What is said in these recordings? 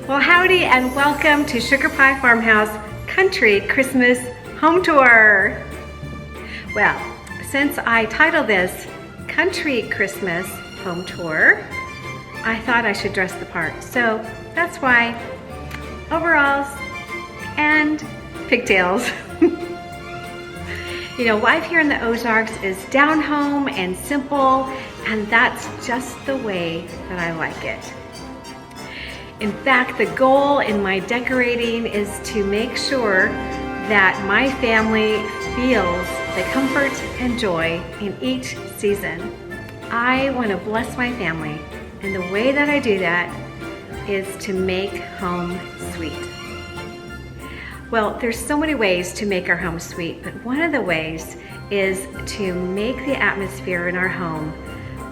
Well, howdy and welcome to Sugar Pie Farmhouse Country Christmas Home Tour. Well, since I titled this Country Christmas Home Tour, I thought I should dress the part. So that's why overalls and pigtails. You know, life here in the Ozarks is down home and simple, and that's just the way that I like it. In fact, the goal in my decorating is to make sure that my family feels the comfort and joy in each season. I want to bless my family, and the way that I do that is to make home sweet. Well, there's so many ways to make our home sweet, but one of the ways is to make the atmosphere in our home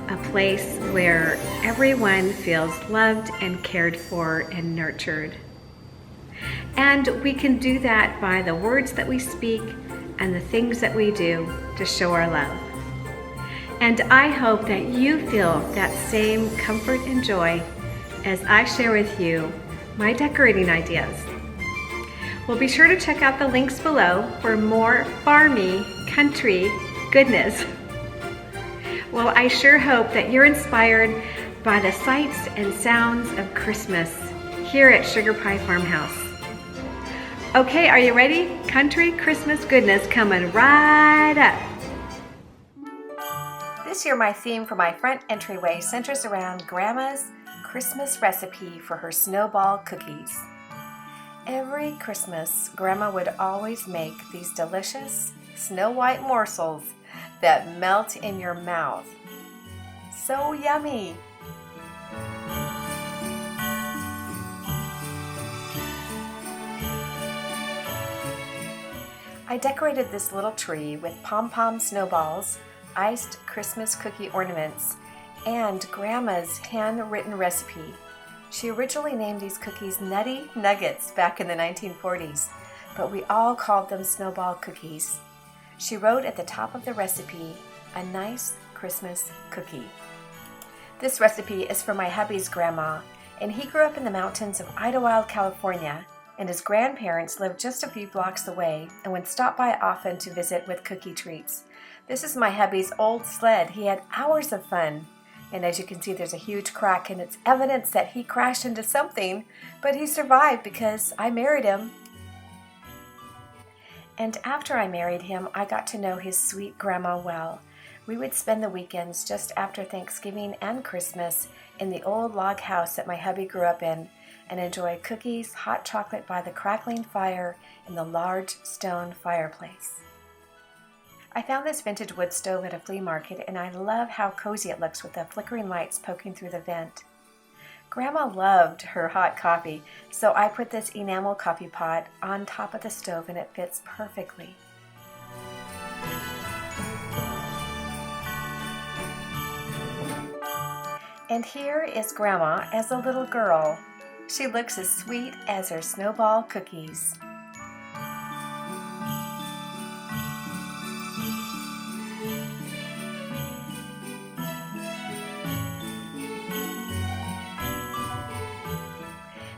a place where everyone feels loved and cared for and nurtured. And we can do that by the words that we speak and the things that we do to show our love. And I hope that you feel that same comfort and joy as I share with you my decorating ideas. Well, be sure to check out the links below for more farmy country goodness. Well, I sure hope that you're inspired by the sights and sounds of Christmas here at Sugar Pie Farmhouse. Okay, are you ready? Country Christmas goodness coming right up. This year my theme for my front entryway centers around Grandma's Christmas recipe for her snowball cookies. Every Christmas, Grandma would always make these delicious snow white morsels that melt in your mouth. So yummy! I decorated this little tree with pom-pom snowballs, iced Christmas cookie ornaments, and Grandma's handwritten recipe. She originally named these cookies Nutty Nuggets back in the 1940s, but we all called them snowball cookies. She wrote at the top of the recipe, "A nice Christmas cookie." This recipe is for my hubby's grandma, and he grew up in the mountains of Idlewild, California, and his grandparents lived just a few blocks away and would stop by often to visit with cookie treats. This is my hubby's old sled. He had hours of fun. And as you can see, there's a huge crack, and it's evidence that he crashed into something, but he survived because I married him. And after I married him, I got to know his sweet grandma well. We would spend the weekends just after Thanksgiving and Christmas in the old log house that my hubby grew up in and enjoy cookies, hot chocolate by the crackling fire in the large stone fireplace. I found this vintage wood stove at a flea market, and I love how cozy it looks with the flickering lights poking through the vent. Grandma loved her hot coffee, so I put this enamel coffee pot on top of the stove, and it fits perfectly. And here is Grandma as a little girl. She looks as sweet as her snowball cookies.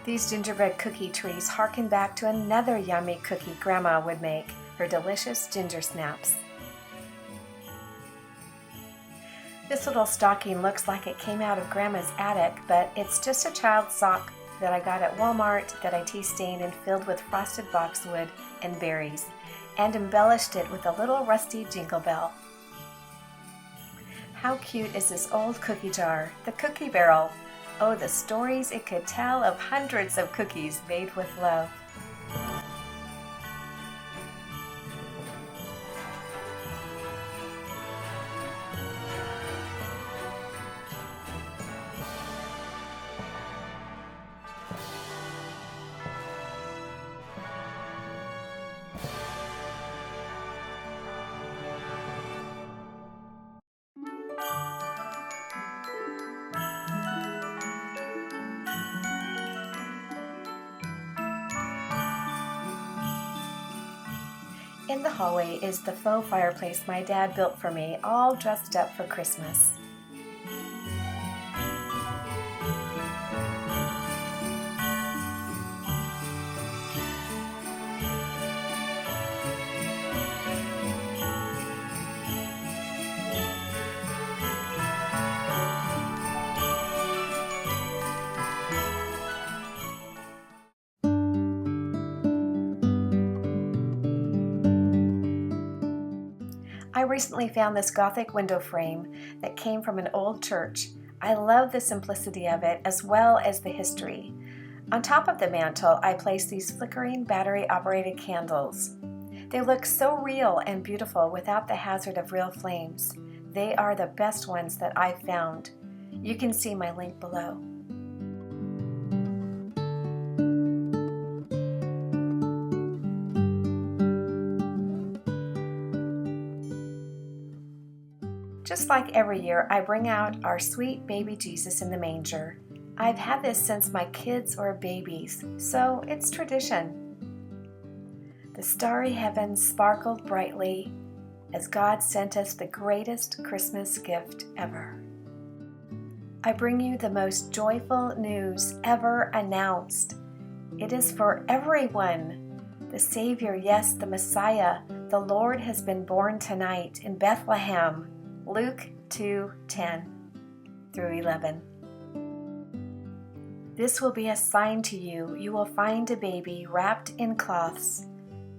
These gingerbread cookie trees harken back to another yummy cookie Grandma would make, her delicious ginger snaps. This little stocking looks like it came out of Grandma's attic, but it's just a child's sock that I got at Walmart that I tea stained and filled with frosted boxwood and berries, and embellished it with a little rusty jingle bell. How cute is this old cookie jar, the cookie barrel? Oh, the stories it could tell of hundreds of cookies made with love. In the hallway is the faux fireplace my dad built for me, all dressed up for Christmas. I recently found this Gothic window frame that came from an old church. I love the simplicity of it as well as the history. On top of the mantle, I placed these flickering battery-operated candles. They look so real and beautiful without the hazard of real flames. They are the best ones that I've found. You can see my link below. Just like every year, I bring out our sweet baby Jesus in the manger. I've had this since my kids were babies, so it's tradition. The starry heavens sparkled brightly as God sent us the greatest Christmas gift ever. I bring you the most joyful news ever announced. It is for everyone. The Savior, yes, the Messiah, the Lord has been born tonight in Bethlehem. Luke 2:10 through 11. This will be a sign to you. You will find a baby wrapped in cloths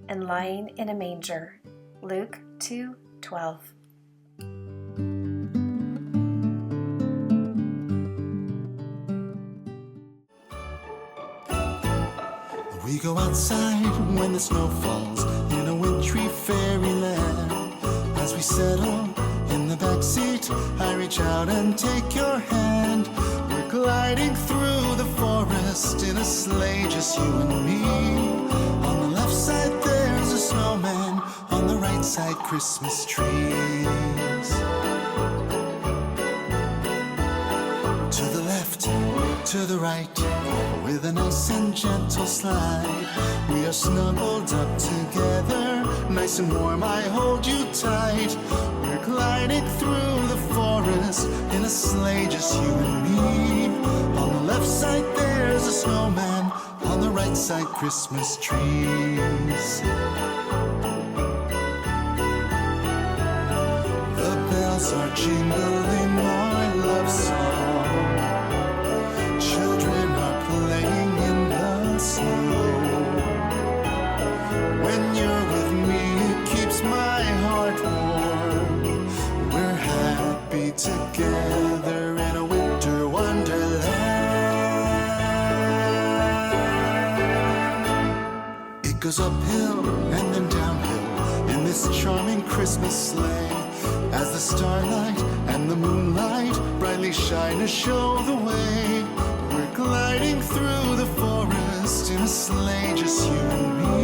and lying in a manger. Luke 2:12. We go outside when the snow falls in a wintry fairyland. As we settle in the backseat, I reach out and take your hand. We're gliding through the forest in a sleigh, just you and me. On the left side there's a snowman, on the right side Christmas trees. To the left, to the right, with a nice and gentle slide, we are snuggled up together, nice and warm, I hold you tight. We're gliding through the forest in a sleigh, just you and me. On the left side there's a snowman, on the right side Christmas trees. The bells are jingling our love song. Children are playing in the snow. When you're with me, it keeps my heart warm. We're happy together in a winter wonderland. It goes uphill and then downhill in this charming Christmas sleigh, as the starlight and the moonlight brightly shine to show the way. We're gliding through the forest in a sleigh, just you and me.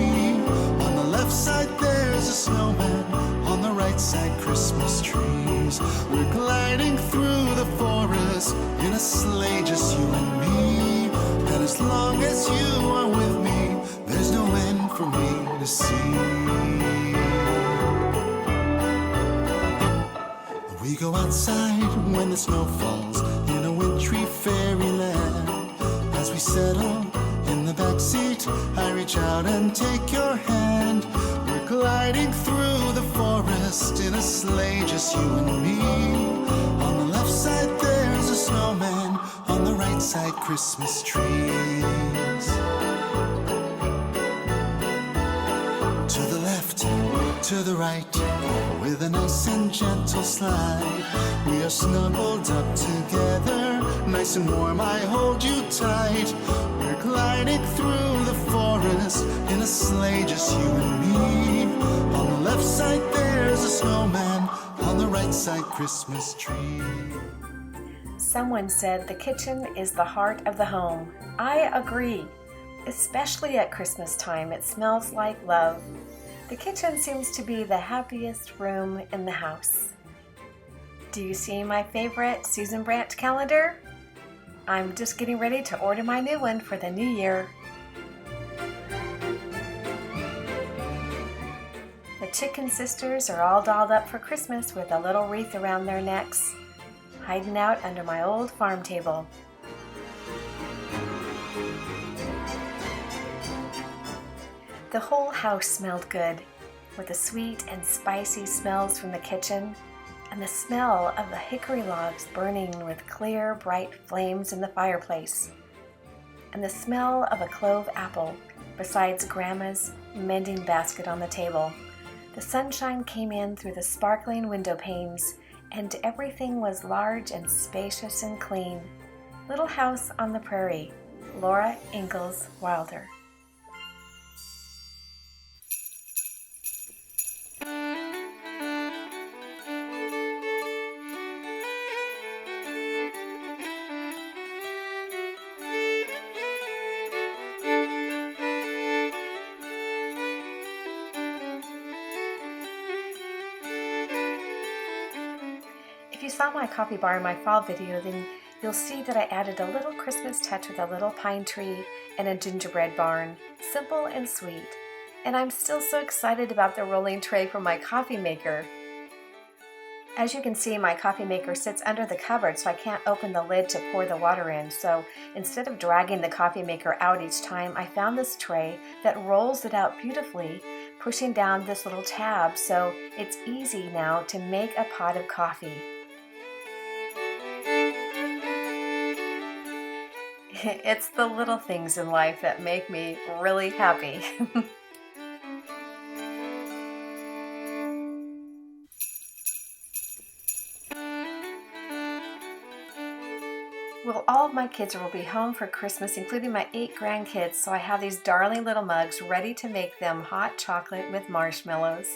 On the left side there's a snowman, on the right side Christmas trees. We're gliding through the forest in a sleigh, just you and me. And as long as you are with me, there's no end for me to see. We go outside when the snow falls in a wintry fairyland. As we settle in the backseat, I reach out and take your hand. We're gliding through the forest in a sleigh, just you and me. On the left side there's a snowman, on the right side Christmas trees. To the left, to the right, with a nice and gentle slide, we are snuggled up together, nice and warm, I hold you tight. We're gliding through the forest in a sleigh, just you and me. On the left side there's a snowman, on the right side Christmas tree. Someone said the kitchen is the heart of the home. I agree. Especially at Christmas time, it smells like love. The kitchen seems to be the happiest room in the house. Do you see my favorite Susan Branch calendar? I'm just getting ready to order my new one for the new year. The Chicken Sisters are all dolled up for Christmas with a little wreath around their necks, hiding out under my old farm table. The whole house smelled good, with the sweet and spicy smells from the kitchen and the smell of the hickory logs burning with clear, bright flames in the fireplace, and the smell of a clove apple besides Grandma's mending basket on the table. The sunshine came in through the sparkling window panes, and everything was large and spacious and clean. Little House on the Prairie, Laura Ingalls Wilder. If you saw my coffee bar in my fall video, then you'll see that I added a little Christmas touch with a little pine tree and a gingerbread barn. Simple and sweet. And I'm still so excited about the rolling tray for my coffee maker. As you can see, my coffee maker sits under the cupboard, so I can't open the lid to pour the water in. So instead of dragging the coffee maker out each time, I found this tray that rolls it out beautifully, pushing down this little tab, so it's easy now to make a pot of coffee. It's the little things in life that make me really happy. Well, all of my kids will be home for Christmas, including my 8 grandkids, so I have these darling little mugs ready to make them hot chocolate with marshmallows.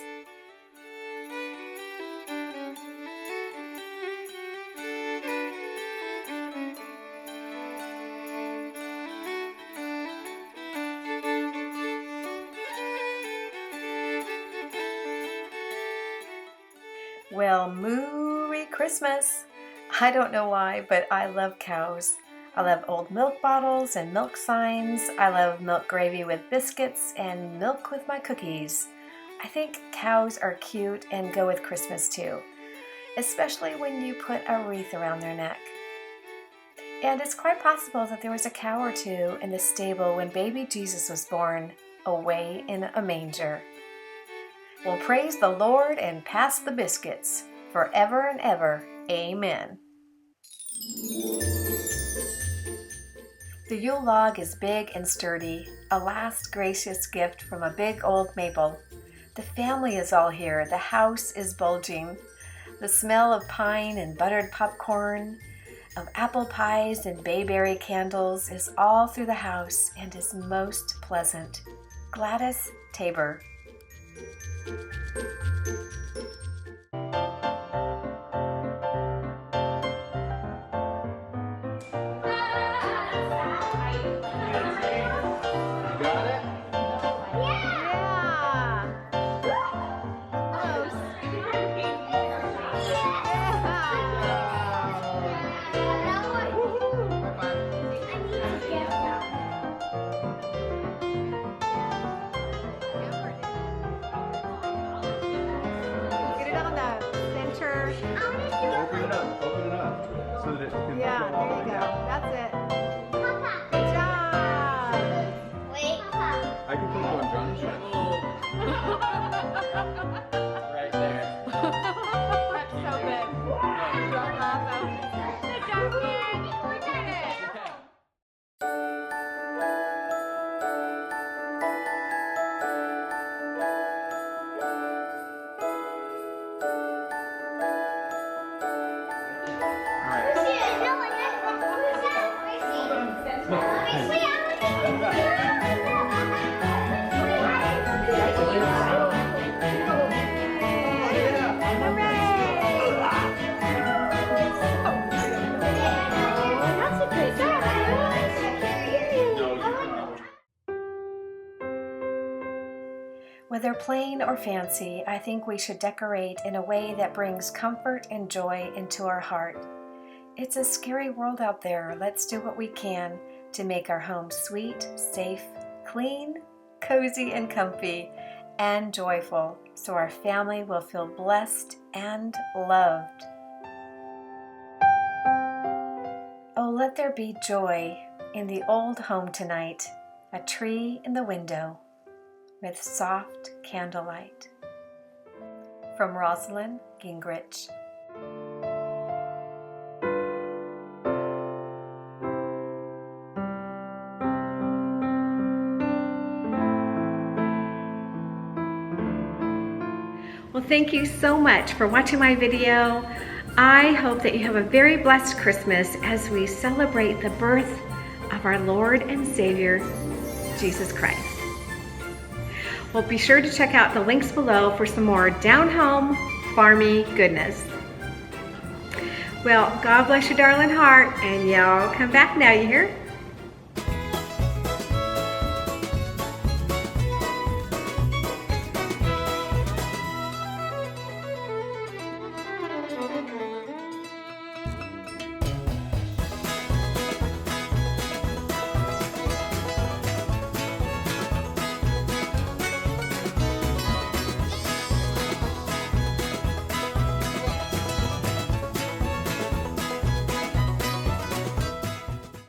Well, Merry Christmas! I don't know why, but I love cows. I love old milk bottles and milk signs. I love milk gravy with biscuits and milk with my cookies. I think cows are cute and go with Christmas too, especially when you put a wreath around their neck. And it's quite possible that there was a cow or two in the stable when baby Jesus was born, away in a manger. Well, praise the Lord and pass the biscuits, forever and ever. Amen. The Yule log is big and sturdy, a last gracious gift from a big old maple. The family is all here. The house is bulging. The smell of pine and buttered popcorn, of apple pies and bayberry candles is all through the house and is most pleasant. Gladys Tabor. Open it up so that it can Yeah, go all there the you way go. down. That's it. Papa. Good job. Wait, Papa. I can put it on John's side. Right there. That's so good. Good job, Papa. Good job, kid. Look at it. Whether plain or fancy, I think we should decorate in a way that brings comfort and joy into our heart. It's a scary world out there. Let's do what we can to make our home sweet, safe, clean, cozy, and comfy, and joyful, so our family will feel blessed and loved. Oh, let there be joy in the old home tonight, a tree in the window with soft candlelight. From Rosalind Gingrich. thank you so much for watching my video. I hope that you have a very blessed Christmas as we celebrate the birth of our Lord and Savior, Jesus Christ. Well, be sure to check out the links below for some more down-home, farmy goodness. Well, God bless your darling heart, and y'all come back now, you hear?